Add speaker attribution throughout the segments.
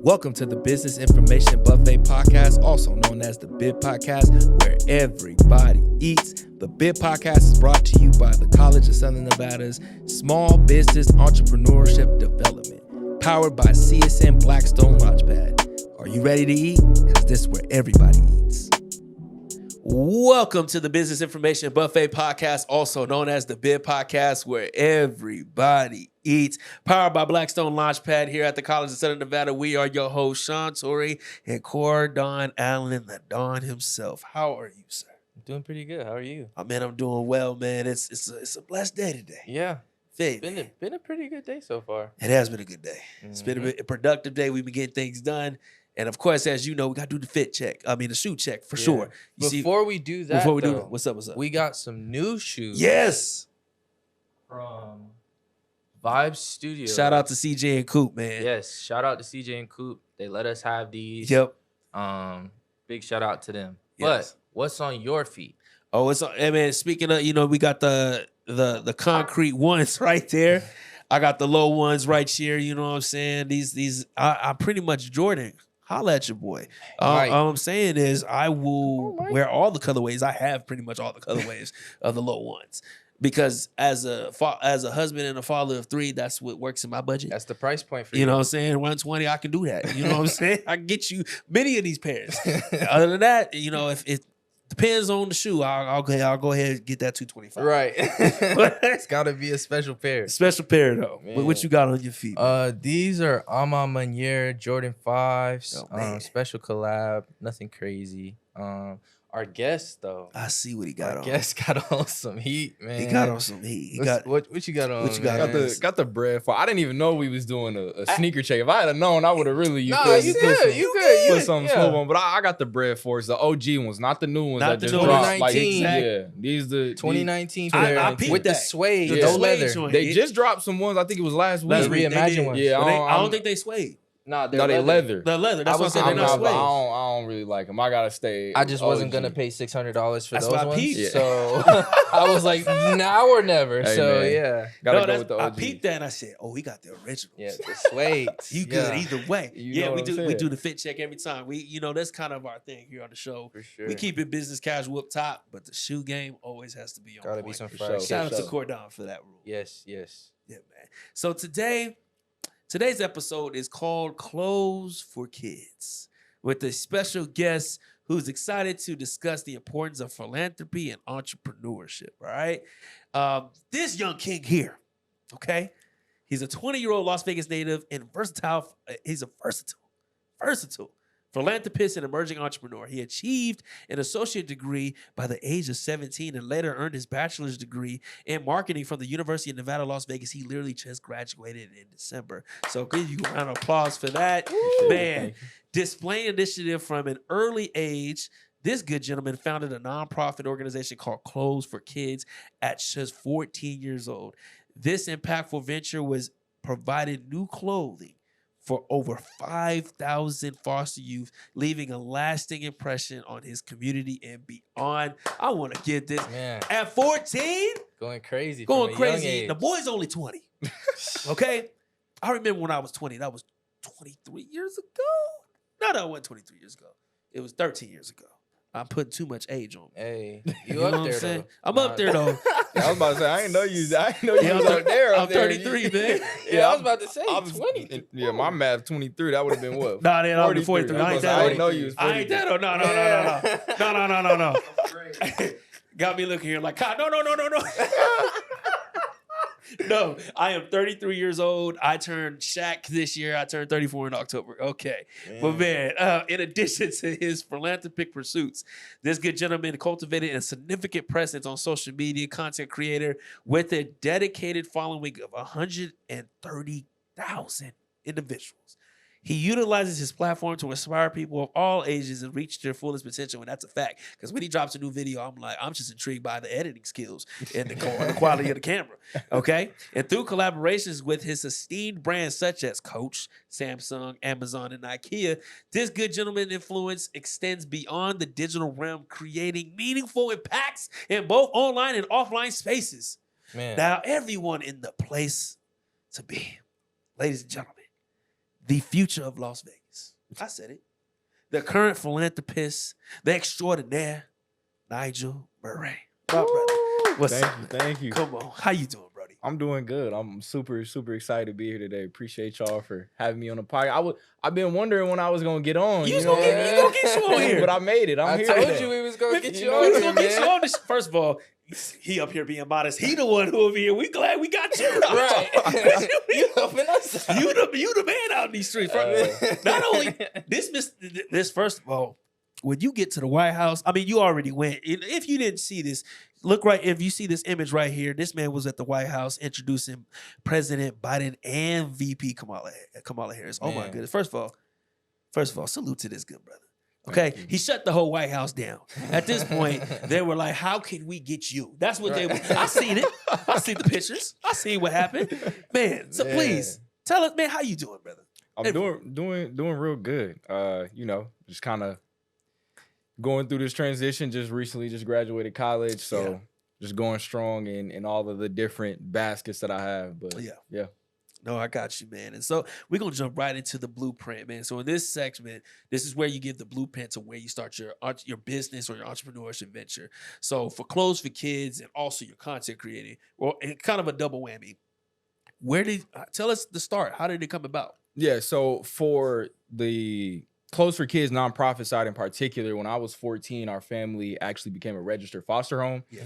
Speaker 1: Welcome to the Business Information Buffet Podcast, also known as the BIB Podcast, where everybody eats. The BIB Podcast is brought to you by the College of Southern Nevada's Small Business Entrepreneurship Development, powered by CSN Blackstone Launchpad. Are you ready to eat? Because this is where everybody eats. Welcome to the Business Information Buffet Podcast, also known as the BIB Podcast, where everybody eats. Powered by Blackstone Launchpad here at the College of Southern Nevada. We are your hosts, Sean Torrey and Cordon Allen, the Don himself. How are you, sir?
Speaker 2: I'm doing pretty good. How are you?
Speaker 1: Oh, man, I'm doing well, man. It's a blessed day today.
Speaker 2: Yeah.
Speaker 1: It's
Speaker 2: been a pretty good day so far.
Speaker 1: It has been a good day. It's been a productive day. We've been getting things done. And of course, as you know, we got to do the shoe check for sure.
Speaker 2: Before we do that,
Speaker 1: what's up?
Speaker 2: We got some new shoes.
Speaker 1: Yes.
Speaker 2: From BIB Studio.
Speaker 1: Shout out to CJ and Coop, man.
Speaker 2: Yes, shout out to CJ and Coop. They let us have these.
Speaker 1: Yep.
Speaker 2: Big shout out to them.
Speaker 1: Yes.
Speaker 2: But what's on your feet?
Speaker 1: Oh, speaking of, we got the concrete ones right there. I got the low ones right here. You know what I'm saying? These I pretty much Jordan. Holla at your boy.
Speaker 2: Right.
Speaker 1: All I'm saying is I will wear all the colorways. I have pretty much all the colorways of the low ones. Because as a husband and a father of three, that's what works in my budget.
Speaker 2: That's the price point for you.
Speaker 1: You know what I'm saying? 120, I can do that. You know what I'm saying? I can get you many of these pairs. Other than that, if it depends on the shoe, I'll go ahead and get that 225.
Speaker 2: Right. It's got to be a special pair.
Speaker 1: Special pair, though.
Speaker 2: Man.
Speaker 1: What you got on your feet?
Speaker 2: These are Ama Manier Jordan 5s.
Speaker 1: Oh,
Speaker 2: special collab. Nothing crazy. Our guest, though.
Speaker 1: I see what he got on.
Speaker 2: Our guest got on some heat, man.
Speaker 1: He got on some heat. He got
Speaker 2: what you got on?
Speaker 1: What you got
Speaker 2: man?
Speaker 1: on?
Speaker 3: Got the bread for. I didn't even know we was doing a sneaker check. If I had known, I would have really
Speaker 2: You good.
Speaker 3: Put something smooth on. But I got the bread for. It's the OG ones, not the new ones
Speaker 1: Not
Speaker 3: that
Speaker 1: the
Speaker 3: just
Speaker 1: new
Speaker 3: dropped.
Speaker 1: ones.
Speaker 3: Like,
Speaker 2: 2019.
Speaker 3: yeah, these the
Speaker 2: 2019
Speaker 1: I
Speaker 2: pair
Speaker 1: peeped
Speaker 2: with the
Speaker 1: that.
Speaker 2: suede,
Speaker 1: The
Speaker 2: no
Speaker 1: suede
Speaker 2: leather.
Speaker 1: joint.
Speaker 3: They just dropped some ones. I think it was last week.
Speaker 1: Last
Speaker 2: The
Speaker 1: week, they
Speaker 2: reimagined
Speaker 1: did.
Speaker 2: ones.
Speaker 3: Yeah,
Speaker 1: I don't think they suede.
Speaker 2: Nah,
Speaker 3: No, they leather.
Speaker 1: The leather. That's
Speaker 2: I
Speaker 1: what I'm
Speaker 2: was
Speaker 1: saying.
Speaker 2: saying
Speaker 1: They're not
Speaker 3: I
Speaker 1: suede.
Speaker 3: don't really like them. I gotta stay.
Speaker 2: I just wasn't
Speaker 3: OG.
Speaker 2: gonna pay $600 for
Speaker 1: That's
Speaker 2: those
Speaker 1: why I
Speaker 2: ones.
Speaker 1: peeped.
Speaker 3: Yeah.
Speaker 2: So I was like, now or never.
Speaker 3: Hey,
Speaker 2: so
Speaker 3: man.
Speaker 2: yeah,
Speaker 3: Gotta
Speaker 1: No,
Speaker 3: go with the
Speaker 1: I
Speaker 3: OG.
Speaker 1: peeped that and I said, "Oh, he got the originals."
Speaker 2: yeah, the suede.
Speaker 1: You good
Speaker 2: Yeah,
Speaker 1: either way.
Speaker 3: You know
Speaker 1: We
Speaker 3: what I'm
Speaker 1: do. We
Speaker 3: saying.
Speaker 1: do the fit check every time. That's kind of our thing here on the show.
Speaker 2: for sure.
Speaker 1: We keep it business casual up top, but the shoe game always has to be on
Speaker 2: Gotta
Speaker 1: point.
Speaker 2: be some
Speaker 3: For
Speaker 2: fresh.
Speaker 3: sure.
Speaker 1: Shout out to
Speaker 3: sure.
Speaker 1: Cordon for that rule.
Speaker 2: Yes.
Speaker 1: Yeah, man. So today's episode is called Clothes for Kids, with a special guest who's excited to discuss the importance of philanthropy and entrepreneurship. All right. This young king here, okay? He's a 20-year-old Las Vegas native and versatile. He's a versatile philanthropist and emerging entrepreneur. He achieved an associate degree by the age of 17 and later earned his bachelor's degree in marketing from the University of Nevada, Las Vegas. He literally just graduated in December. So give you a round of applause for that. Man, displaying initiative from an early age, this good gentleman founded a nonprofit organization called Clothes for Kids at just 14 years old. This impactful venture was provided new clothing for over 5,000 foster youth, leaving a lasting impression on his community and beyond. I want to get this.
Speaker 2: Man,
Speaker 1: At 14,
Speaker 2: going crazy.
Speaker 1: going
Speaker 2: from a young
Speaker 1: crazy.
Speaker 2: age.
Speaker 1: The boy's only 20. Okay? I remember when I was 20. That was 23 years ago. No, that wasn't 23 years ago. It was 13 years ago. I'm putting too much age on me.
Speaker 2: Hey,
Speaker 1: You
Speaker 2: you
Speaker 1: know
Speaker 2: up
Speaker 1: what I'm
Speaker 2: there
Speaker 1: saying?
Speaker 2: though?
Speaker 1: I'm up there though.
Speaker 3: I was about to say I didn't know you was
Speaker 1: I'm
Speaker 3: up there.
Speaker 1: I'm 33, man.
Speaker 2: Yeah, I was about to say
Speaker 3: I was
Speaker 2: 20.
Speaker 3: Yeah, my math 23. That would have been what?
Speaker 1: Nah, then I'm 43. I ain't that
Speaker 3: I
Speaker 1: old.
Speaker 3: didn't know you was 43.
Speaker 1: I ain't that old. No. Got me looking here like, no. No, I am 33 years old. I turned Shaq this year. I turned 34 in October. Okay. But man, in addition to his philanthropic pursuits, this good gentleman cultivated a significant presence on social media, content creator with a dedicated following of 130,000 individuals. He utilizes his platform to inspire people of all ages and reach their fullest potential, and that's a fact. Because when he drops a new video, I'm just intrigued by the editing skills and the quality of the camera. Okay, and through collaborations with his esteemed brands such as Coach, Samsung, Amazon, and IKEA, this good gentleman influence extends beyond the digital realm, creating meaningful impacts in both online and offline spaces.
Speaker 2: Man.
Speaker 1: Now, everyone in the place to be, ladies and gentlemen, the future of Las Vegas. I said it. The current philanthropist, the extraordinaire, Nijel Murray. My brother. What's up?
Speaker 3: Thank you.
Speaker 1: Come on. How you doing, brody?
Speaker 3: I'm doing good. I'm super excited to be here today. Appreciate y'all for having me on the podcast. I've been wondering when I was gonna get on.
Speaker 1: You gonna get you on here.
Speaker 3: But I made it. I'm here
Speaker 2: told
Speaker 3: today.
Speaker 2: you we was gonna get you
Speaker 1: We
Speaker 2: on
Speaker 1: was
Speaker 2: here,
Speaker 1: gonna get
Speaker 2: man.
Speaker 1: you on this. First of all, he up here being modest. He the one who over here. We glad we got you.
Speaker 2: Right. You helping us out.
Speaker 1: You the man out in these streets. Not only this first of all, when you get to the White House, I mean, you already went. If you didn't see this, look right. If you see this image right here, this man was at the White House introducing President Biden and VP Kamala Harris. Oh my
Speaker 2: Man.
Speaker 1: goodness! First of all, salute to this good brother. Okay, he shut the whole White House down. At this point, they were like, "How can we get you?" That's what they were. I seen it. I see the pictures. I seen what happened, man. So please tell us, man, how you doing, brother?
Speaker 3: I'm doing real good. Just kind of going through this transition. Just recently graduated college, so just going strong in all of the different baskets that I have. But yeah.
Speaker 1: No, I got you, man. And so we're going to jump right into the blueprint, man. So in this segment, this is where you give the blueprint to where you start your business or your entrepreneurship venture. So for Clothes for Kids and also your content creating, well, and kind of a double whammy. Tell us the start. How did it come about?
Speaker 3: Yeah, so for the Clothes for Kids nonprofit side in particular, when I was 14, our family actually became a registered foster home.
Speaker 1: Yeah.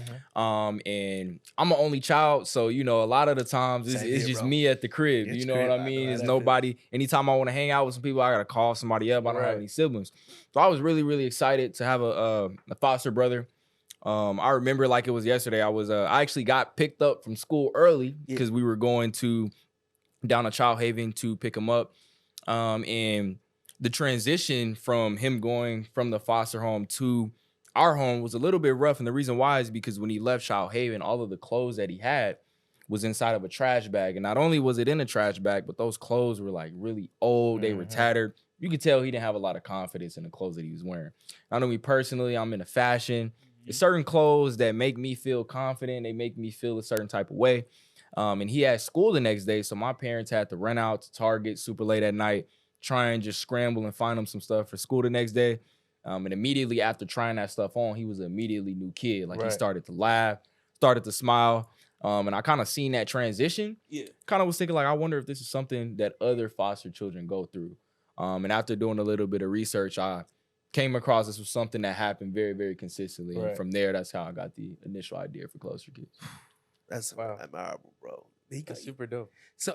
Speaker 3: And I'm an only child, so a lot of the times it's just me at the crib.
Speaker 1: It's
Speaker 3: You know
Speaker 1: crib.
Speaker 3: what I
Speaker 1: I
Speaker 3: mean?
Speaker 1: know
Speaker 3: It's
Speaker 1: that
Speaker 3: nobody. Anytime I want to hang out with some people, I gotta call somebody up. I don't have any siblings, so I was really excited to have a foster brother. I remember like it was yesterday. I actually got picked up from school early because we were going down to Child Haven to pick him up, and the transition from him going from the foster home to our home was a little bit rough. And the reason why is because when he left Child Haven, all of the clothes that he had was inside of a trash bag. And not only was it in a trash bag, but those clothes were like really old. They were tattered. You could tell he didn't have a lot of confidence in the clothes that he was wearing. I know me personally, I'm into fashion. There's certain clothes that make me feel confident. They make me feel a certain type of way. And he had school the next day. So my parents had to run out to Target super late at night, try and just scramble and find him some stuff for school the next day. And immediately after trying that stuff on, he was an immediately new kid. Like he started to laugh, started to smile. And I kind of seen that transition. Yeah. Kind of was thinking like, I wonder if this is something that other foster children go through. And after doing a little bit of research, I came across this was something that happened very, very consistently. And from there, that's how I got the initial idea for Clothes for Kids.
Speaker 1: That's admirable, bro.
Speaker 2: That's super dope.
Speaker 1: So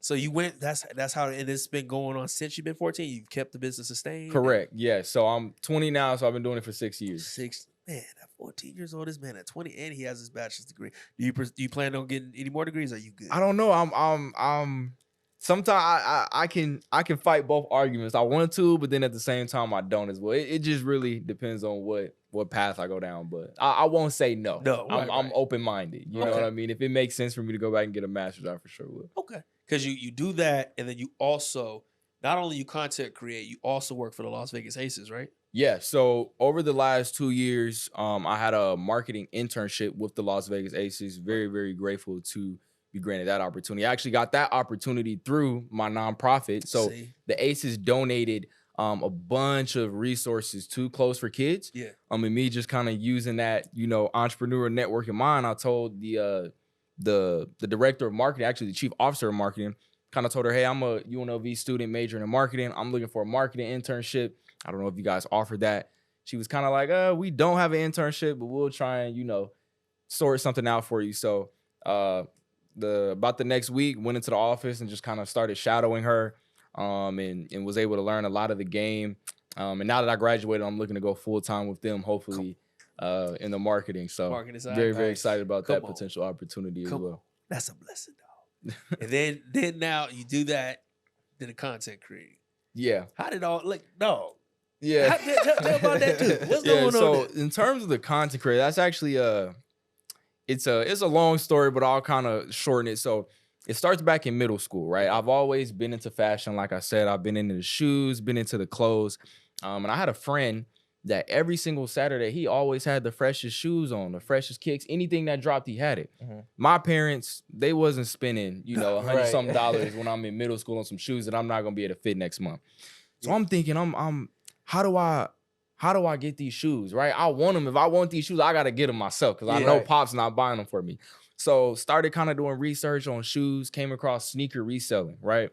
Speaker 1: so you went. That's how and it's been going on since you've been 14. You've kept the business sustained.
Speaker 3: Correct. Yeah. So I'm 20 now, so I've been doing it for 6 years.
Speaker 1: Man, at 14 years old, this man at 20, and he has his bachelor's degree. Do you plan on getting any more degrees? Or are you good?
Speaker 3: I don't know. I'm. Sometimes I can fight both arguments. I want to, but then at the same time I don't as well. It just really depends on what path I go down. But I won't say no.
Speaker 1: No,
Speaker 3: I'm open minded. You know what I mean? If it makes sense for me to go back and get a master's, I for sure will.
Speaker 1: Okay, because you do that, and then you also not only you content create, you also work for the Las Vegas Aces, right?
Speaker 3: Yeah. So over the last 2 years, I had a marketing internship with the Las Vegas Aces. Very, very grateful to be granted that opportunity. I actually got that opportunity through my nonprofit. So the Aces donated a bunch of resources to Clothes for Kids. Yeah. And me just kind of using that, entrepreneur network in mind, I told the director of marketing, actually the chief officer of marketing, kind of told her, hey, I'm a UNLV student majoring in marketing. I'm looking for a marketing internship. I don't know if you guys offer that. She was kind of like, we don't have an internship, but we'll try and, sort something out for you. So about the next week, went into the office and just kind of started shadowing her, and was able to learn a lot of the game. And now that I graduated, I'm looking to go full time with them, hopefully, in the marketing. So very, very excited about that potential opportunity as well.
Speaker 1: That's a blessing, dog. And then now you do that, then the content creating.
Speaker 3: Yeah.
Speaker 1: How did all like no?
Speaker 3: Yeah.
Speaker 1: Tell about that too. What's
Speaker 3: Yeah,
Speaker 1: going
Speaker 3: so
Speaker 1: on there?
Speaker 3: in terms of the content creator, that's actually it's a long story, but I'll kind of shorten it. So it starts back in middle school, right? I've always been into fashion. Like I said, I've been into the shoes, been into the clothes. And I had a friend that every single Saturday, he always had the freshest shoes on, the freshest kicks. Anything that dropped, he had it.
Speaker 2: Mhm.
Speaker 3: My parents, they wasn't spending, $100 something
Speaker 2: Right.
Speaker 3: dollars when I'm in middle school on some shoes that I'm not gonna be able to fit next month. So I'm thinking, I'm how do I get these shoes, right? I want them. If I want these shoes, I got to get them myself because I know
Speaker 2: Right.
Speaker 3: Pop's not buying them for me. So started kind of doing research on shoes, came across sneaker reselling, right?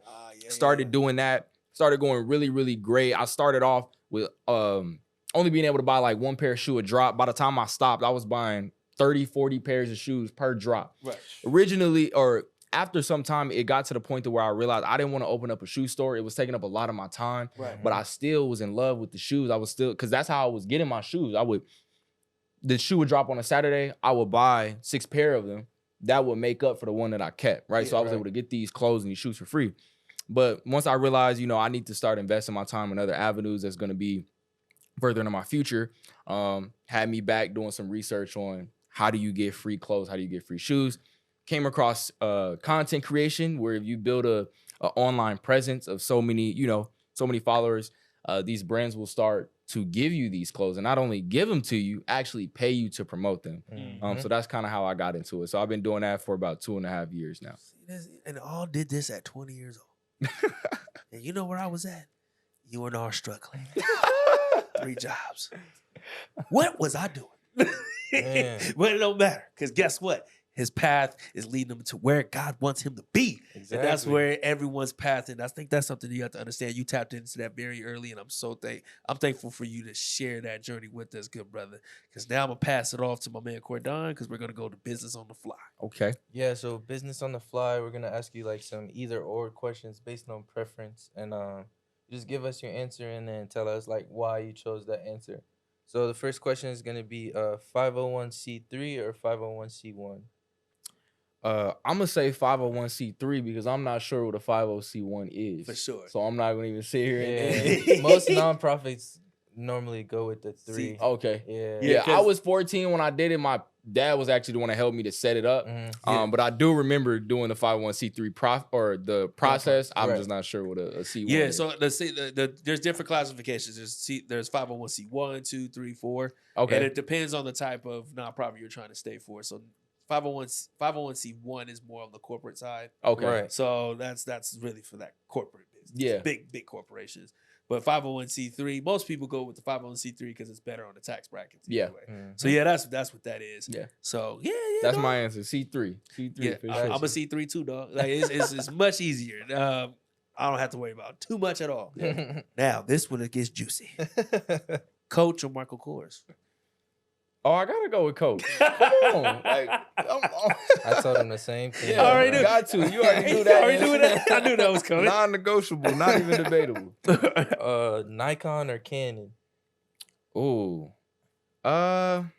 Speaker 3: Started doing that, started going really, really great. I started off with only being able to buy like one pair of shoe a drop. By the time I stopped, I was buying 30, 40 pairs of shoes per drop.
Speaker 1: Right.
Speaker 3: Originally, or after some time, it got to the point to where I realized I didn't want to open up a shoe store. It was taking up a lot of my time.
Speaker 1: Right.
Speaker 3: But I still was in love with the shoes. I was still, because that's how I was getting my shoes. The shoe would drop on a Saturday. I would buy 6 pair of them. That would make up for the one that I kept, right? So I was able to get these clothes and these shoes for free. But once I realized, I need to start investing my time in other avenues that's going to be further into my future, had me back doing some research on how do you get free clothes, how do you get free shoes. Came across content creation, where if you build a online presence of so many followers, these brands will start to give you these clothes, and not only give them to you, actually pay you to promote them.
Speaker 2: Mhm.
Speaker 3: So that's kind of how I got into it. So I've been doing that for about 2.5 years now.
Speaker 1: And all did this at 20 years old. And you know where I was at? You and I struggling. 3 jobs. What was I doing?
Speaker 2: Man.
Speaker 1: But it don't matter, because guess what? His path is leading him to where God wants him to be.
Speaker 2: Exactly.
Speaker 1: And that's where everyone's path. And I think that's something you have to understand. You tapped into that very early, and I'm thankful for you to share that journey with us, good brother. Because now I'm going to pass it off to my man Cordon, because we're going to go to business on the fly.
Speaker 3: Okay.
Speaker 2: Yeah, so business on the fly, we're gonna ask you like some either or questions based on preference, and just give us your answer and then tell us like why you chose that answer. So the first question is gonna be 501c3 or 501c1.
Speaker 3: I'm gonna say 501c3 because I'm not sure what a 50c1 is.
Speaker 1: For sure.
Speaker 3: So I'm not gonna even sit here
Speaker 2: Yeah, most nonprofits normally go with the 3.
Speaker 3: Okay.
Speaker 2: Yeah.
Speaker 3: Yeah, I
Speaker 1: 'cause-
Speaker 3: was 14 when I did it. My dad was actually the one that helped me to set it up.
Speaker 2: Mhm.
Speaker 3: But I do remember doing the 501c3 the process. I'm
Speaker 2: Right.
Speaker 3: just not sure what a C1
Speaker 1: Yeah,
Speaker 3: is.
Speaker 1: so let's see. There's different classifications. There's 501c1, 2, 3, 4.
Speaker 3: Okay.
Speaker 1: And it depends on the type of nonprofit you're trying to stay for. So 501c1 is more on the corporate side.
Speaker 3: Okay.
Speaker 2: Right.
Speaker 1: So that's really for that corporate business.
Speaker 3: Yeah.
Speaker 1: Big corporations. But 501c3, most people go with the 501c3 because it's better on the tax brackets.
Speaker 3: Yeah.
Speaker 1: Anyway.
Speaker 2: Mhm.
Speaker 1: So yeah, that's what that is.
Speaker 3: Yeah.
Speaker 1: So yeah.
Speaker 3: That's
Speaker 1: dog.
Speaker 3: my answer. C3. C3.
Speaker 1: Yeah,
Speaker 3: for
Speaker 1: I'm
Speaker 3: sure.
Speaker 1: a C3 too, dog. Like it's much easier. I don't have to worry about too much at all. Now this one it gets juicy. Coach or Michael Kors?
Speaker 3: Oh, I gotta go with Coach. Come on. Like,
Speaker 2: I told him the same thing.
Speaker 3: Yeah,
Speaker 1: I already
Speaker 3: bro.
Speaker 1: knew.
Speaker 3: Got to. You already knew
Speaker 1: You
Speaker 3: that.
Speaker 1: already knew that. I knew that was coming.
Speaker 3: Non-negotiable. Not even debatable.
Speaker 2: Nikon or Canon?
Speaker 3: Ooh. I'm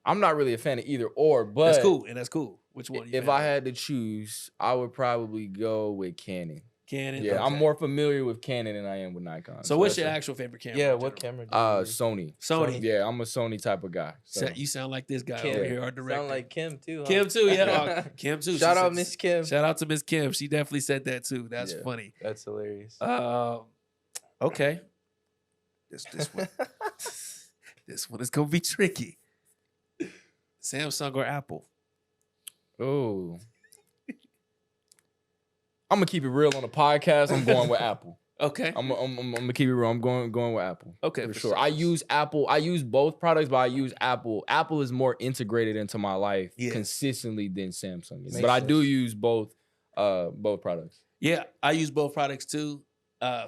Speaker 3: not really a fan of either or, but
Speaker 1: That's cool, and that's cool. Which one?
Speaker 3: if I had to choose, I would probably go with Canon.
Speaker 1: Canon.
Speaker 3: Yeah,
Speaker 1: Okay.
Speaker 3: I'm more familiar with Canon than I am with Nikon.
Speaker 1: So what's
Speaker 3: that's
Speaker 1: your
Speaker 3: a-
Speaker 1: actual favorite camera?
Speaker 2: Yeah,
Speaker 1: in
Speaker 2: what
Speaker 1: general?
Speaker 2: camera do you use?
Speaker 3: Sony.
Speaker 1: Sony.
Speaker 3: Yeah, I'm a Sony type of guy. So.
Speaker 1: You sound like this guy
Speaker 2: Kim.
Speaker 1: over here, our director.
Speaker 2: Sound like Kim too. Huh?
Speaker 1: Kim too. Yeah, Kim too. She
Speaker 2: Shout out
Speaker 1: said-
Speaker 2: Miss Kim.
Speaker 1: Shout out to Miss Kim. She definitely said that too. That's
Speaker 3: Yeah.
Speaker 1: funny.
Speaker 2: That's hilarious.
Speaker 1: Okay. This one. This one is gonna be tricky. Samsung or Apple?
Speaker 3: Oh. I'm gonna keep it real on the podcast. I'm going with Apple.
Speaker 1: Okay.
Speaker 3: I'm gonna keep it real. I'm going with Apple.
Speaker 1: Okay,
Speaker 3: for
Speaker 1: for
Speaker 3: sure.
Speaker 1: sure.
Speaker 3: I use Apple. I use both products, but I use Apple. Apple is more integrated into my life
Speaker 1: Yeah.
Speaker 3: consistently than Samsung is.
Speaker 2: Makes
Speaker 3: But I do
Speaker 2: sense.
Speaker 3: use both products.
Speaker 1: Yeah, I use both products too.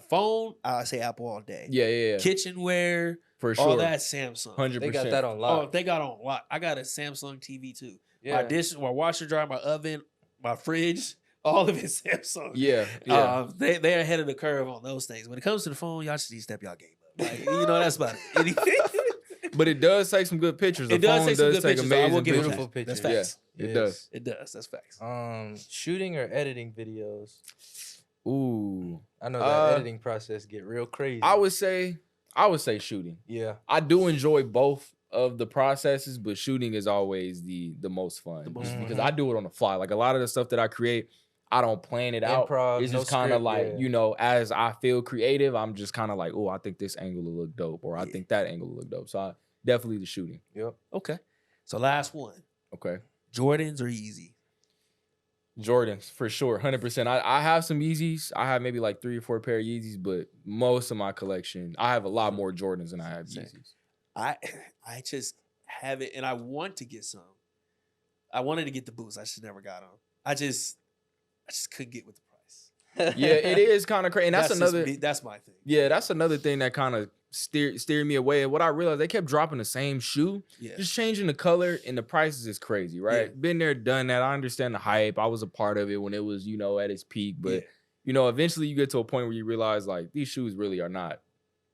Speaker 1: Phone, I say Apple all day.
Speaker 3: Yeah.
Speaker 1: Kitchenware,
Speaker 3: For sure.
Speaker 1: all that Samsung.
Speaker 3: 100%.
Speaker 2: They got that on
Speaker 1: Oh,
Speaker 2: lock.
Speaker 1: they got on lock. I got a Samsung TV too.
Speaker 2: Yeah.
Speaker 1: My washer dryer, my oven, my fridge, all of it Samsung.
Speaker 3: Yeah.
Speaker 1: They're ahead of the curve on those things. When it comes to the phone, y'all just need to step y'all game up. Like, that's about it.
Speaker 3: But it does take some good pictures. The
Speaker 1: It does
Speaker 3: phone
Speaker 1: take some good pictures. So I will
Speaker 3: amazing
Speaker 1: give it
Speaker 2: Beautiful
Speaker 1: that.
Speaker 2: pictures.
Speaker 1: That's facts.
Speaker 3: It
Speaker 2: Yes.
Speaker 3: does.
Speaker 1: It does. That's facts.
Speaker 2: Shooting or editing videos?
Speaker 3: Ooh.
Speaker 2: I know that editing process get real crazy.
Speaker 3: I would say shooting.
Speaker 2: Yeah.
Speaker 3: I do enjoy both of the processes, but shooting is always the most fun.
Speaker 1: The most
Speaker 3: just
Speaker 1: fun.
Speaker 3: because I do it on the fly. Like a lot of the stuff that I create, I don't plan it out.
Speaker 2: Improv,
Speaker 3: It's
Speaker 2: no
Speaker 3: just kind of
Speaker 2: script,
Speaker 3: like,
Speaker 2: yeah.
Speaker 3: you know, as I feel creative, I'm just kind of like, oh, I think this angle will look dope, or I think that angle will look dope. So definitely the shooting.
Speaker 2: Yep.
Speaker 1: Okay. So last one.
Speaker 3: Okay.
Speaker 1: Jordans or Yeezy?
Speaker 3: Jordans, for sure, 100%. I have some Yeezys. I have maybe like 3 or 4 pair of Yeezys, but most of my collection, I have a lot more Jordans than I have
Speaker 1: Same.
Speaker 3: Yeezys.
Speaker 1: I just have it, and I want to get some. I wanted to get the boots. I just never got them. I just couldn't get with the price.
Speaker 3: Yeah, it is kind of crazy. And that's
Speaker 1: just
Speaker 3: another.
Speaker 1: me. That's my thing.
Speaker 3: Yeah, that's another thing that kind of steered me away. And what I realized, they kept dropping the same shoe,
Speaker 1: Yeah.
Speaker 3: just changing the color, and the prices is crazy, right?
Speaker 1: Yeah.
Speaker 3: Been there, done that. I understand the hype. I was a part of it when it was, you know, at its peak. But
Speaker 1: Yeah.
Speaker 3: you know, eventually you get to a point where you realize like these shoes really are not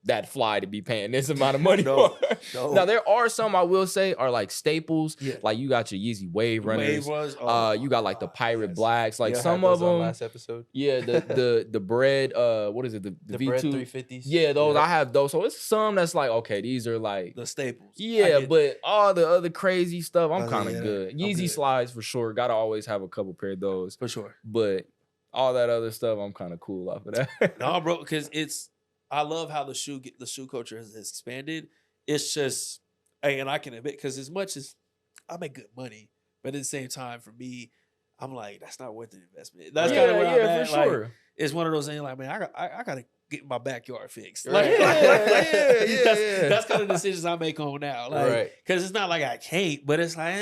Speaker 3: that fly to be paying this amount of money
Speaker 1: No,
Speaker 3: for.
Speaker 1: no.
Speaker 3: Now there are some I will say are like staples.
Speaker 1: Yeah.
Speaker 3: Like you got your Yeezy Wave Runners.
Speaker 1: was.
Speaker 3: You got like the Pirate
Speaker 1: Yes.
Speaker 3: Blacks. Like
Speaker 2: Y'all
Speaker 3: some
Speaker 2: had
Speaker 3: of
Speaker 2: those on
Speaker 3: them.
Speaker 2: last episode.
Speaker 3: Yeah, the bread. What is it? The
Speaker 2: The
Speaker 3: V2
Speaker 2: bread 350s.
Speaker 3: Yeah, those I have those. So it's some that's like okay, these are like
Speaker 1: The staples. I
Speaker 3: yeah,
Speaker 1: get-
Speaker 3: but all the other crazy stuff, I'm
Speaker 1: Oh,
Speaker 3: kind of
Speaker 1: yeah,
Speaker 3: good.
Speaker 1: I'm
Speaker 3: Yeezy
Speaker 1: good.
Speaker 3: slides for sure. Gotta always have a couple pair of those.
Speaker 1: for sure.
Speaker 3: But all that other stuff, I'm kind of cool off of that.
Speaker 1: No, bro, because I love how the shoe culture has expanded. It's just, hey, and I can admit, because as much as I make good money, but at the same time, for me, I'm like, that's not worth the investment. That's kind of where I'm at.
Speaker 3: for
Speaker 1: Like,
Speaker 3: sure.
Speaker 1: it's one of those things like, man, I gotta get my backyard fixed.
Speaker 2: Right.
Speaker 1: That's kind of decisions I make on now. Like,
Speaker 2: Right.
Speaker 1: because it's not like I can't, but it's like,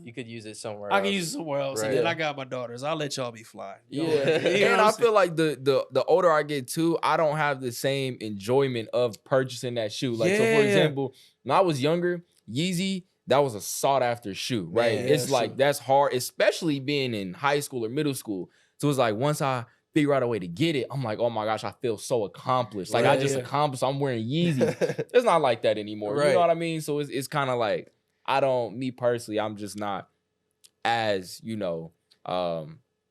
Speaker 2: You could use it somewhere
Speaker 1: I
Speaker 2: else.
Speaker 1: can use it somewhere else.
Speaker 2: Right.
Speaker 1: And then
Speaker 2: Yeah.
Speaker 1: I got my daughters. I'll let y'all be fly.
Speaker 3: Yeah,
Speaker 1: You know what
Speaker 3: and
Speaker 1: I'm
Speaker 3: I
Speaker 1: saying?
Speaker 3: feel like the older I get too, I don't have the same enjoyment of purchasing that shoe. Like so,
Speaker 1: Yeah.
Speaker 3: for example, when I was younger, Yeezy, that was a sought after shoe, right?
Speaker 2: Man,
Speaker 3: it's
Speaker 1: that's
Speaker 3: like
Speaker 1: true.
Speaker 3: that's hard, especially being in high school or middle school. So it's like once I figure out a way to get it, I'm like, oh my gosh, I feel so accomplished. Like I
Speaker 1: Right,
Speaker 3: just
Speaker 1: yeah.
Speaker 3: accomplished. I'm wearing Yeezy. It's not like that anymore. You
Speaker 2: Right.
Speaker 3: know what I mean? So it's kind of like me personally, I'm just not as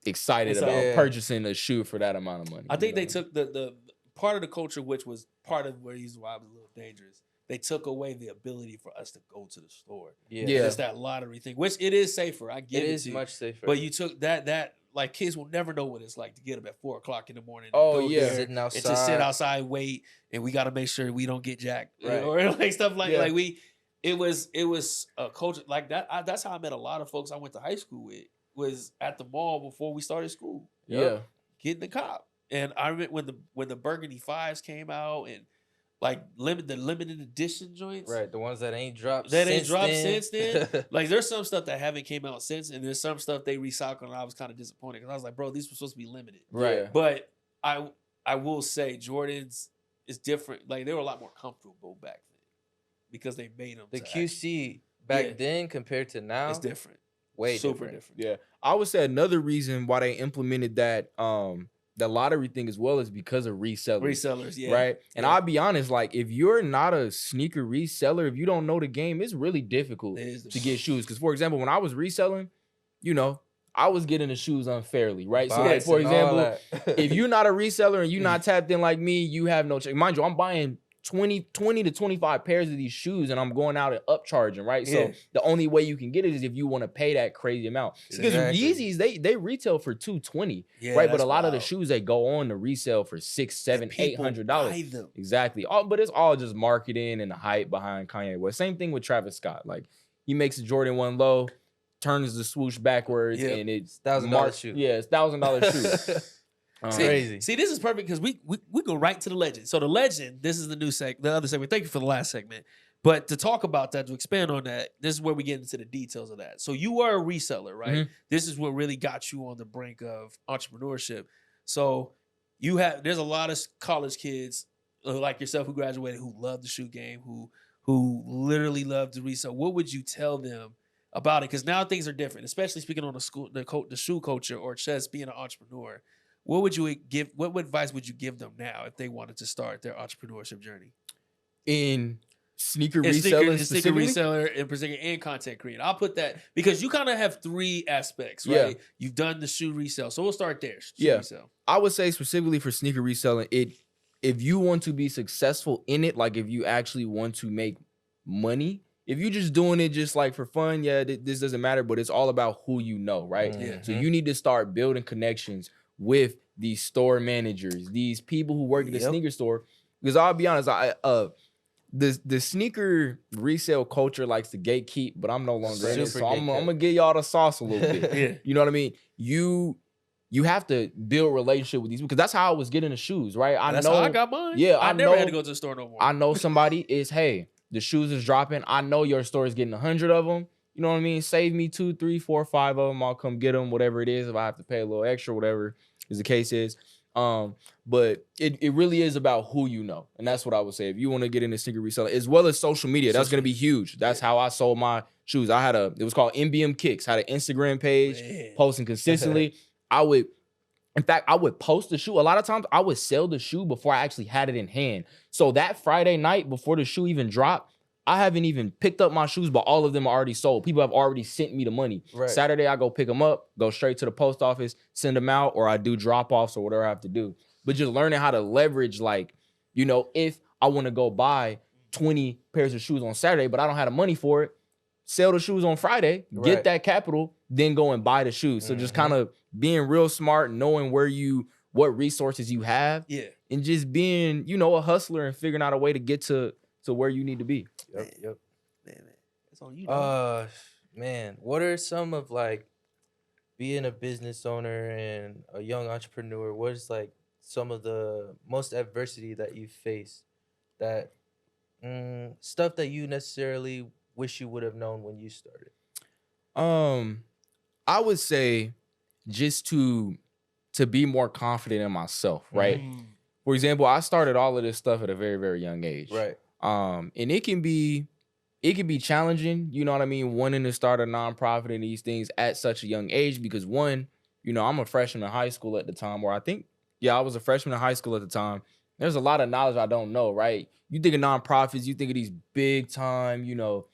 Speaker 3: excited about
Speaker 2: Yeah.
Speaker 3: purchasing a shoe for that amount of money.
Speaker 1: I think
Speaker 3: you
Speaker 1: they
Speaker 3: know?
Speaker 1: took the part of the culture, which was part of where he's why I was a little dangerous. They took away the ability for us to go to the store.
Speaker 2: Yeah.
Speaker 3: Yeah.
Speaker 1: It's that lottery thing, which it is safer. I get
Speaker 2: It
Speaker 1: it.
Speaker 2: is
Speaker 1: to you.
Speaker 2: much safer.
Speaker 1: But you took that like kids will never know what it's like to get up at 4:00 in the morning. and
Speaker 3: Oh,
Speaker 1: go
Speaker 3: yeah.
Speaker 1: there
Speaker 2: Sitting
Speaker 1: and just sit
Speaker 2: outside.
Speaker 1: outside, and wait, and we got to make sure we don't get jacked,
Speaker 2: Right.
Speaker 1: or like stuff like
Speaker 3: Yeah.
Speaker 1: It was a culture like that. That's how I met a lot of folks I went to high school with. Was at the mall before we started school.
Speaker 3: Yeah.
Speaker 1: Getting the cop. And I remember when the Burgundy 5s came out and like the limited edition joints.
Speaker 2: Right. The ones that ain't dropped
Speaker 1: That ain't
Speaker 2: since
Speaker 1: dropped
Speaker 2: then.
Speaker 1: since then. Like there's some stuff that haven't came out since, and there's some stuff they recycled, and I was kind of disappointed because I was like, bro, these were supposed to be limited.
Speaker 2: Right.
Speaker 3: Yeah.
Speaker 1: But I will say Jordans is different. Like they were a lot more comfortable back then because they made them.
Speaker 2: The
Speaker 1: to
Speaker 2: QC back
Speaker 1: Yeah.
Speaker 2: then compared to now,
Speaker 1: it's different.
Speaker 2: way
Speaker 1: Super
Speaker 2: different.
Speaker 3: Yeah. I would say another reason why they implemented that the lottery thing as well is because of resellers.
Speaker 1: Resellers, yeah.
Speaker 3: Right. And
Speaker 1: Yeah.
Speaker 3: I'll be honest, like if you're not a sneaker reseller, if you don't know the game, it's really difficult
Speaker 1: It is
Speaker 3: to get shoes. Because for example, when I was reselling, I was getting the shoes unfairly, right? So like
Speaker 2: Bites
Speaker 3: for
Speaker 2: and all
Speaker 3: example,
Speaker 2: that.
Speaker 3: if you're not a reseller and you're not tapped in like me, you have no check. Mind you, I'm buying 20 to 25 pairs of these shoes and I'm going out and upcharging, right?
Speaker 1: Yeah.
Speaker 3: So the only way you can get it is if you want to pay that crazy amount. Because
Speaker 2: Exactly.
Speaker 3: Yeezys, they retail for $220,
Speaker 1: Yeah,
Speaker 3: right? But
Speaker 1: that's
Speaker 3: a lot of the
Speaker 1: wild.
Speaker 3: shoes they go on to resell for $600, $700,
Speaker 1: People
Speaker 3: $800.
Speaker 1: buy them.
Speaker 3: Exactly. But it's all just marketing and the hype behind Kanye West. Same thing with Travis Scott. Like he makes a Jordan 1 low, turns the swoosh backwards,
Speaker 1: Yeah.
Speaker 3: and it's
Speaker 2: $1,000 shoe.
Speaker 3: Yeah, it's $1,000 shoe.
Speaker 2: Crazy.
Speaker 1: See, this is perfect because we go right to the legend. So the legend, this is the other segment. Thank you for the last segment. But to talk about that, to expand on that, this is where we get into the details of that. So you are a reseller, right?
Speaker 3: Mhm.
Speaker 1: This is what really got you on the brink of entrepreneurship. So there's a lot of college kids like yourself who graduated who love the shoe game, who literally love to resell. What would you tell them about it? Because now things are different, especially speaking on the shoe culture or just being an entrepreneur. What advice would you give them now if they wanted to start their entrepreneurship journey?
Speaker 3: In sneaker
Speaker 1: And
Speaker 3: reselling
Speaker 1: sneaker
Speaker 3: specifically?
Speaker 1: reseller in particular and content creator. I'll put that because you kind of have three aspects, right?
Speaker 3: Yeah.
Speaker 1: You've done the shoe resale. So we'll start there. Shoe
Speaker 3: Yeah.
Speaker 1: resale.
Speaker 3: I would say specifically for sneaker reselling, if you want to be successful in it, like if you actually want to make money, if you're just doing it just like for fun, yeah, this doesn't matter, but it's all about who you know, right?
Speaker 1: Yeah.
Speaker 3: So you need to start building connections with these store managers, these people who work at the sneaker store. Because I'll be honest, the sneaker resale culture likes to gatekeep, but I'm no longer in it. So I'm gonna give y'all the sauce a little bit.
Speaker 1: Yeah.
Speaker 3: You know what I mean? You have to build a relationship with these because that's how I was getting the shoes, right?
Speaker 1: That's how I got mine.
Speaker 3: Yeah,
Speaker 1: I never had to go to the store no more.
Speaker 3: I know somebody is, hey, the shoes is dropping. I know your store is getting 100 of them. You know what I mean? Save me 2, 3, 4, 5 of them. I'll come get them, whatever it is. If I have to pay a little extra, whatever is the case is. But it really is about who you know. And that's what I would say. If you want to get into sneaker reselling, as well as social media, that's going to be huge. That's how I sold my shoes. It was called MBM Kicks. Had an Instagram page, posting consistently. I would post the shoe. A lot of times I would sell the shoe before I actually had it in hand. So that Friday night before the shoe even dropped, I haven't even picked up my shoes, but all of them are already sold. People have already sent me the money. Right. Saturday, I go pick them up, go straight to the post office, send them out, or I do drop-offs or whatever I have to do. But just learning how to leverage, like, you know, if I want to go buy 20 pairs of shoes on Saturday, but I don't have the money for it, sell the shoes on Friday, get that capital, then go and buy the shoes. So just kind of being real smart, knowing what resources you have, and just being, you know, a hustler and figuring out a way to get to where you need to be.
Speaker 2: Yep.
Speaker 1: Man. That's on you. Dog.
Speaker 2: Man, what are some of like being a business owner and a young entrepreneur? What is like some of the most adversity that you face? That stuff that you necessarily wish you would have known when you started?
Speaker 3: I would say just to be more confident in myself, right? For example, I started all of this stuff at a very, very young age.
Speaker 2: Right.
Speaker 3: And it can be challenging, you know what I mean, wanting to start a nonprofit and these things at such a young age because one, you know, I'm a freshman in high school at the time, or I was a freshman in high school at the time. There's a lot of knowledge I don't know, right? You think of nonprofits, you think of these big time, you know,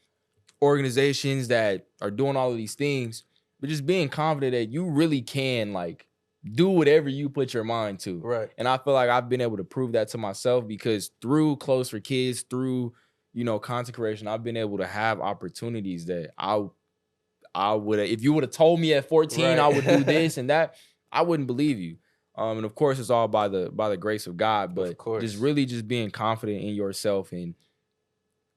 Speaker 3: organizations that are doing all of these things, but just being confident that you really can like do whatever you put your mind to.
Speaker 2: Right.
Speaker 3: And I feel like I've been able to prove that to myself because through Klothes for Kids, through, you know, content creation, I've been able to have opportunities that I would have, if you would have told me at 14 I would do this and that, I wouldn't believe you. And of course it's all by the grace of God, but just being confident in yourself and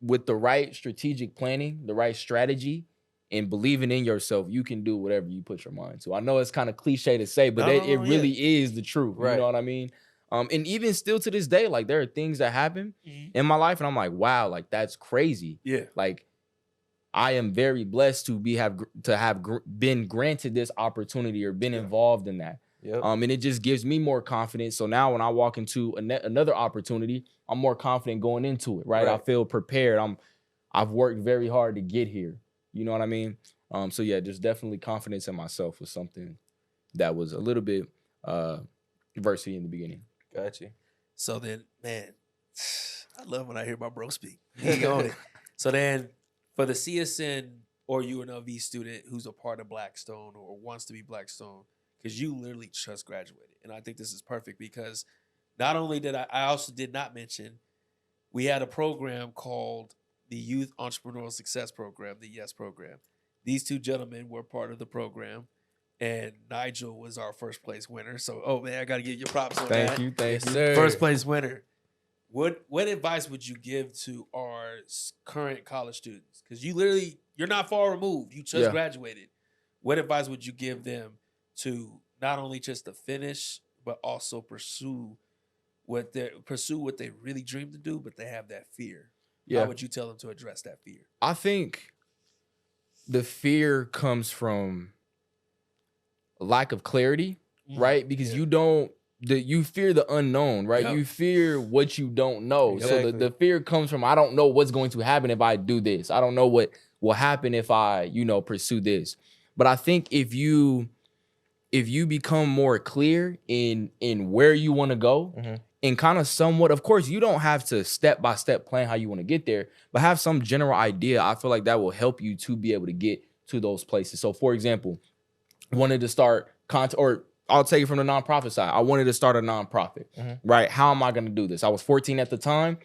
Speaker 3: with the right strategic planning, the right strategy, and believing in yourself, you can do whatever you put your mind to. I know it's kind of cliche to say, but it really is the truth. Right. You know what I mean? And even still to this day, like there are things that happen in my life, and I'm like, wow, like that's crazy.
Speaker 1: Yeah.
Speaker 3: Like I am very blessed to have been granted this opportunity or been involved in that.
Speaker 2: Yep.
Speaker 3: And it just gives me more confidence. So now when I walk into another opportunity, I'm more confident going into it. Right. I feel prepared. I've worked very hard to get here. You know what I mean? So yeah, just definitely confidence in myself was something that was a little bit adversity in the beginning.
Speaker 2: Gotcha.
Speaker 1: So then, man, I love when I hear my bro speak. He's on it. So then, for the CSN or UNLV student who's a part of Blackstone or wants to be Blackstone, because you literally just graduated, and I think this is perfect because not only did I also did not mention we had a program called the Youth Entrepreneurial Success Program, the YES program. These two gentlemen were part of the program, and Nigel was our first place winner. So, oh man, I got to give you props on that.
Speaker 3: Thank you,
Speaker 2: sir.
Speaker 1: First place winner. What advice would you give to our current college students? Because you're not far removed. You just graduated. What advice would you give them to not only just to finish, but also pursue what they really dream to do, but they have that fear? How would you tell them to address that fear?
Speaker 3: I think the fear comes from lack of clarity, right? Because you fear the unknown, right? Yep. You fear what you don't know. Exactly. So the fear comes from, I don't know what's going to happen if I do this. I don't know what will happen if I, pursue this. But I think if you become more clear in where you want to go and kind of somewhat, of course, you don't have to step-by-step plan how you want to get there, but have some general idea. I feel like that will help you to be able to get to those places. So, for example, wanted to start or I'll take it from the nonprofit side. I wanted to start a nonprofit, right? How am I going to do this? I was 14 at the time.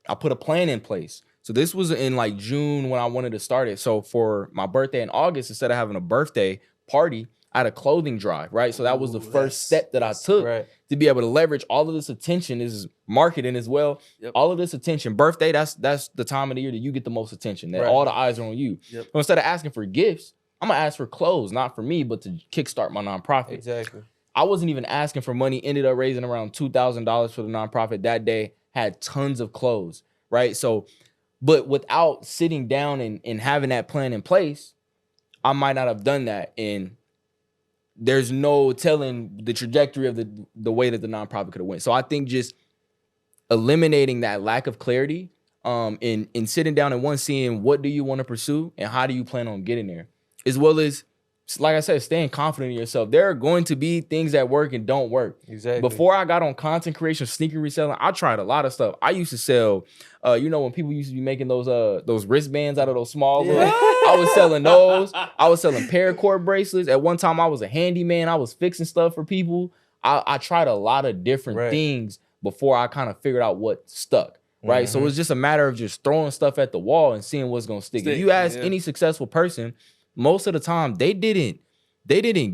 Speaker 3: I put a plan in place. So this was in like June when I wanted to start it. So for my birthday in August, instead of having a birthday party, I had a clothing drive, right? So that was the first step that I took to be able to leverage all of this attention. This is marketing as well. All of this attention. Birthday, that's the time of the year that you get the most attention, that all the eyes are on you. So instead of asking for gifts, I'm going to ask for clothes, not for me, but to kickstart my nonprofit.
Speaker 2: Exactly.
Speaker 3: I wasn't even asking for money, ended up raising around $2,000 for the nonprofit that day, had tons of clothes, right? So, but without sitting down and having that plan in place, I might not have done that. And there's no telling the trajectory of the way that the nonprofit could have went. So I think just eliminating that lack of clarity in sitting down and seeing what do you want to pursue and how do you plan on getting there, as well as, like I said, staying confident in yourself. There are going to be things that work and don't work.
Speaker 2: Exactly.
Speaker 3: Before I got on content creation, sneaker reselling, I tried a lot of stuff. I used to sell, when people used to be making those wristbands out of those small little, I was selling those. I was selling paracord bracelets. At one time, I was a handyman. I was fixing stuff for people. I tried a lot of different things before I kind of figured out what stuck. Right. So it was just a matter of just throwing stuff at the wall and seeing what's going to stick. If you ask any successful person, most of the time they didn't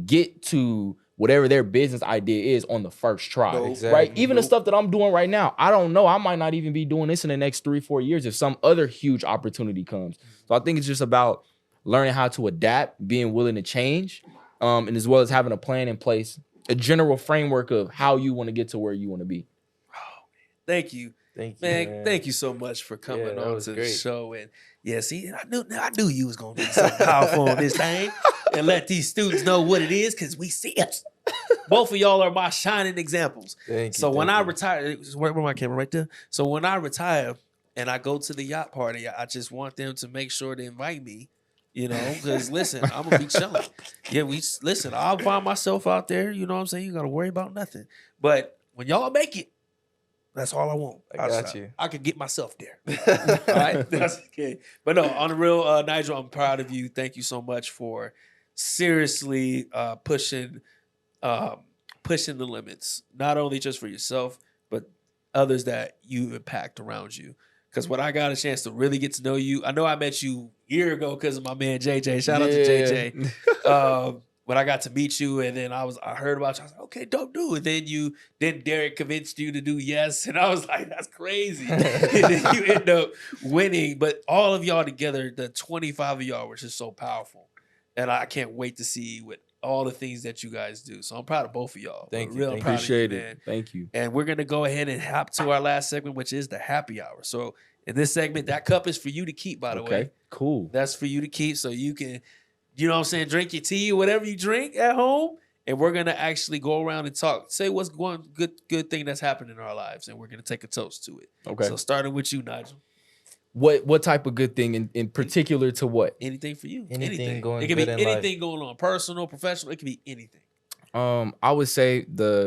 Speaker 3: get to whatever their business idea is on the first try. Right? Even the stuff that I'm doing right now, I don't know. I might not even be doing this in the next 3-4 years if some other huge opportunity comes. So I think it's just about learning how to adapt, being willing to change, and as well as having a plan in place, a general framework of how you want to get to where you want to be.
Speaker 1: Oh, thank you. Man, thank you so much for coming on to the show. And see, I knew you was gonna do something powerful on this thing and let these students know what it is, because we see it. Both of y'all are my shining examples. So when I retire, where my camera right there. So when I retire and I go to the yacht party, I just want them to make sure to invite me. Because listen, I'm gonna be chilling. I'll find myself out there. You know what I'm saying? You gotta worry about nothing. But when y'all make it, that's all I want.
Speaker 2: I got you.
Speaker 1: I could get myself there. All right? That's okay. But no, on the real, Nigel, I'm proud of you. Thank you so much for seriously pushing the limits, not only just for yourself, but others that you impact around you. Because when I got a chance to really get to know you, I know I met you a year ago because of my man JJ. Shout out to JJ. When I got to meet you, and then I heard about you, I was like, okay, don't do it. Then Derek convinced you to do yes, and I was like, that's crazy. And then you end up winning. But all of y'all together, the 25 of y'all, were just so powerful, and I can't wait to see what all the things that you guys do. So I'm proud of both of y'all.
Speaker 2: Thank you.
Speaker 3: Appreciate it. Thank you.
Speaker 1: And we're gonna go ahead and hop to our last segment, which is the happy hour. So in this segment, that cup is for you to keep. By the way,
Speaker 3: cool.
Speaker 1: That's for you to keep, so you can. You know what I'm saying? Drink your tea or whatever you drink at home. And we're going to actually go around and talk. Say what's one good thing that's happened in our lives. And we're going to take a toast to it. Okay. So starting with you, Nigel.
Speaker 3: What type of good thing in particular to what?
Speaker 1: Anything for you.
Speaker 2: Anything going on.
Speaker 1: It can be anything going on. Personal, professional. It can be anything.
Speaker 3: I would say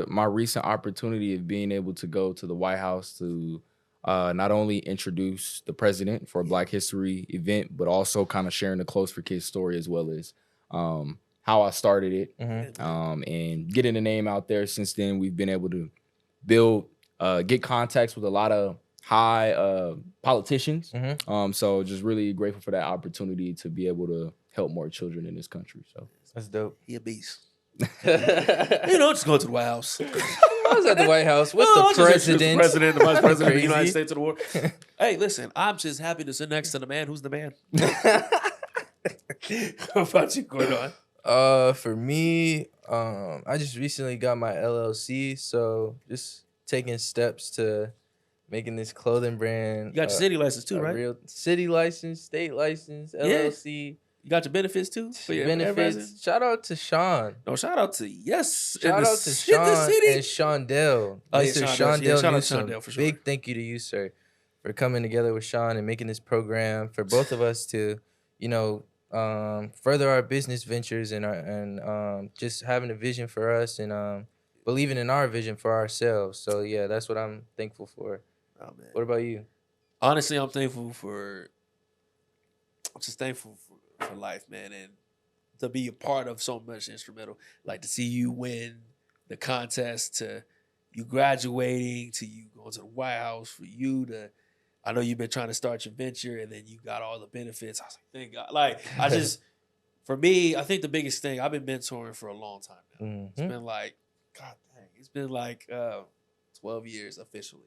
Speaker 3: my recent opportunity of being able to go to the White House to not only introduce the president for a Black History event, but also kind of sharing the Klothes for Kids story, as well as how I started it, and getting the name out there. Since then, we've been able to get contacts with a lot of high politicians. So just really grateful for that opportunity to be able to help more children in this country. So
Speaker 2: that's dope.
Speaker 1: He a beast. Just go to the White House.
Speaker 2: I was at the White House with the president.
Speaker 1: The vice president of the United States of the world. Hey, listen, I'm just happy to sit next to the man who's the man. How about you, Gordon?
Speaker 2: For me, I just recently got my LLC, so just taking steps to making this clothing brand.
Speaker 1: You got your city license too, right?
Speaker 2: Real city license, state license, LLC.
Speaker 1: You got your benefits too? For your
Speaker 2: benefits. Shout out to Sean.
Speaker 1: No, shout out to Sean
Speaker 2: and Shondell. Mr. Shondell
Speaker 1: shout out
Speaker 2: Newsom.
Speaker 1: to Shondell for sure.
Speaker 2: Big thank you to you, sir, for coming together with Sean and making this program for both of us to, further our business ventures and just having a vision for us and believing in our vision for ourselves. So yeah, that's what I'm thankful for.
Speaker 1: Oh man.
Speaker 2: What about you?
Speaker 1: Honestly, I'm just thankful for life, man, and to be a part of so much instrumental. Like to see you win the contest, to you graduating, to you going to the White House, for you to, I know you've been trying to start your venture and then you got all the benefits. I was like, thank God. Like, I just, for me, I think the biggest thing, I've been mentoring for a long time now.
Speaker 2: Mm-hmm.
Speaker 1: It's been like, God dang, it's been like 12 years officially.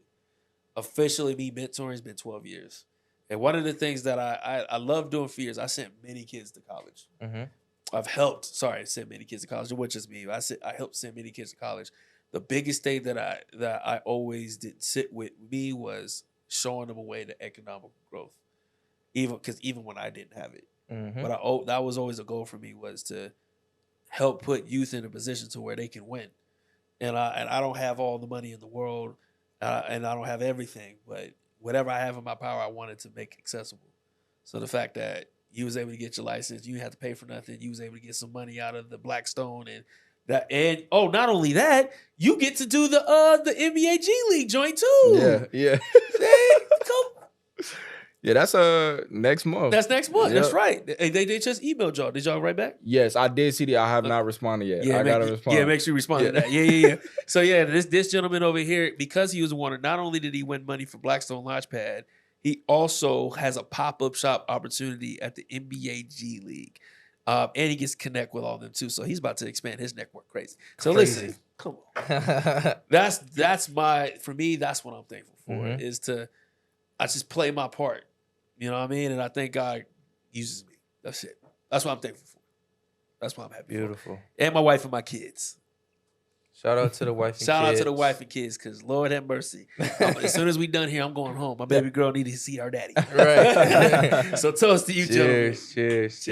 Speaker 1: Officially, me mentoring has been 12 years. And one of the things that I love doing for years, I sent many kids to college.
Speaker 2: Mm-hmm.
Speaker 1: I've sent many kids to college. It wasn't just me. I helped send many kids to college. The biggest thing that I always did sit with me was showing them a way to economical growth. Even when I didn't have it.
Speaker 2: Mm-hmm.
Speaker 1: But that was always a goal for me, was to help put youth in a position to where they can win. And I don't have all the money in the world, and I don't have everything, but whatever I have in my power, I wanted to make accessible. So the fact that you was able to get your license, you didn't have to pay for nothing, you was able to get some money out of the Blackstone, not only that, you get to do the NBA G League joint too.
Speaker 3: Yeah. Yeah, that's next month.
Speaker 1: That's next month.
Speaker 3: Yep.
Speaker 1: That's right. They just emailed y'all. Did y'all write back?
Speaker 3: Yes, I did see that. I have not responded yet.
Speaker 1: Yeah,
Speaker 3: I gotta respond.
Speaker 1: Yeah, make sure you respond to that. Yeah. So yeah, this gentleman over here, because he was one, not only did he win money from Blackstone Launchpad, he also has a pop-up shop opportunity at the NBA G League. And he gets to connect with all of them too. So he's about to expand his network crazy. So listen, come on. That's for me, that's what I'm thankful for,
Speaker 2: Mm-hmm.
Speaker 1: is I just play my part. You know what I mean? And I think God uses me. That's it. That's what I'm thankful for. That's why I'm happy.
Speaker 2: Beautiful.
Speaker 1: For. And my wife and my kids.
Speaker 2: Shout out to the wife and
Speaker 1: Shout
Speaker 2: kids.
Speaker 1: out to the wife and kids, because Lord have mercy. As soon as we done here, I'm going home. My baby girl needs to see our daddy.
Speaker 2: Right.
Speaker 1: So toast to you, gentlemen.
Speaker 2: Cheers.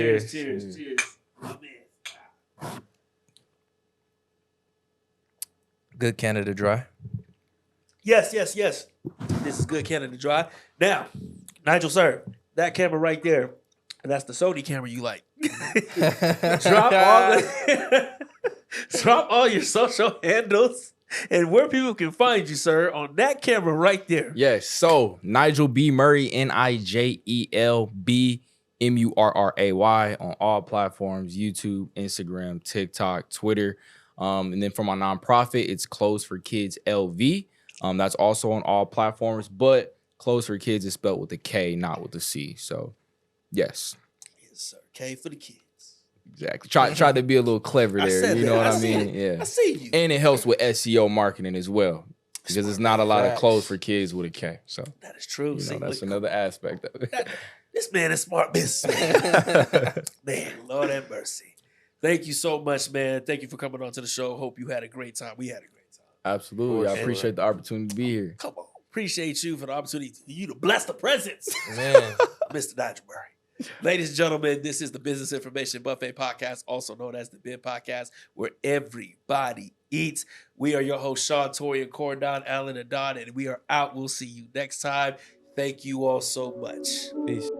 Speaker 1: Oh, man.
Speaker 2: Good Canada Dry.
Speaker 1: Yes. This is good Canada Dry. Now, Nigel, sir, that camera right there, that's the Sony camera you like. Drop all your social handles and where people can find you, sir, on that camera right there.
Speaker 3: Yes. So Nigel B. Murray, Nijelb Murray on all platforms: YouTube, Instagram, TikTok, Twitter. And then for my nonprofit, it's Klothes for Kids LV. That's also on all platforms, but Klothes for Kids is spelled with a K, not with a C. So, yes.
Speaker 1: Yes, sir. K for the kids.
Speaker 3: Exactly. Try to be a little clever there. You know what I mean? Yeah.
Speaker 1: I see you.
Speaker 3: And it helps with SEO marketing as well, because there's not a lot of Klothes for Kids with a K. So
Speaker 1: that is true.
Speaker 3: that's another aspect of it.
Speaker 1: This man is smart business. Man, Lord have mercy. Thank you so much, man. Thank you for coming on to the show. Hope you had a great time. We had a great time.
Speaker 3: Absolutely. I appreciate the opportunity to be here.
Speaker 1: Come on. Appreciate you for the opportunity for you to bless the presence.
Speaker 2: Man.
Speaker 1: Mr. Nijel Murray. Ladies and gentlemen, this is the Business Information Buffet Podcast, also known as the BIB Podcast, where everybody eats. We are your hosts, Sean, Tori, and Cordon, Allen, and Don, and we are out. We'll see you next time. Thank you all so much.
Speaker 2: Peace.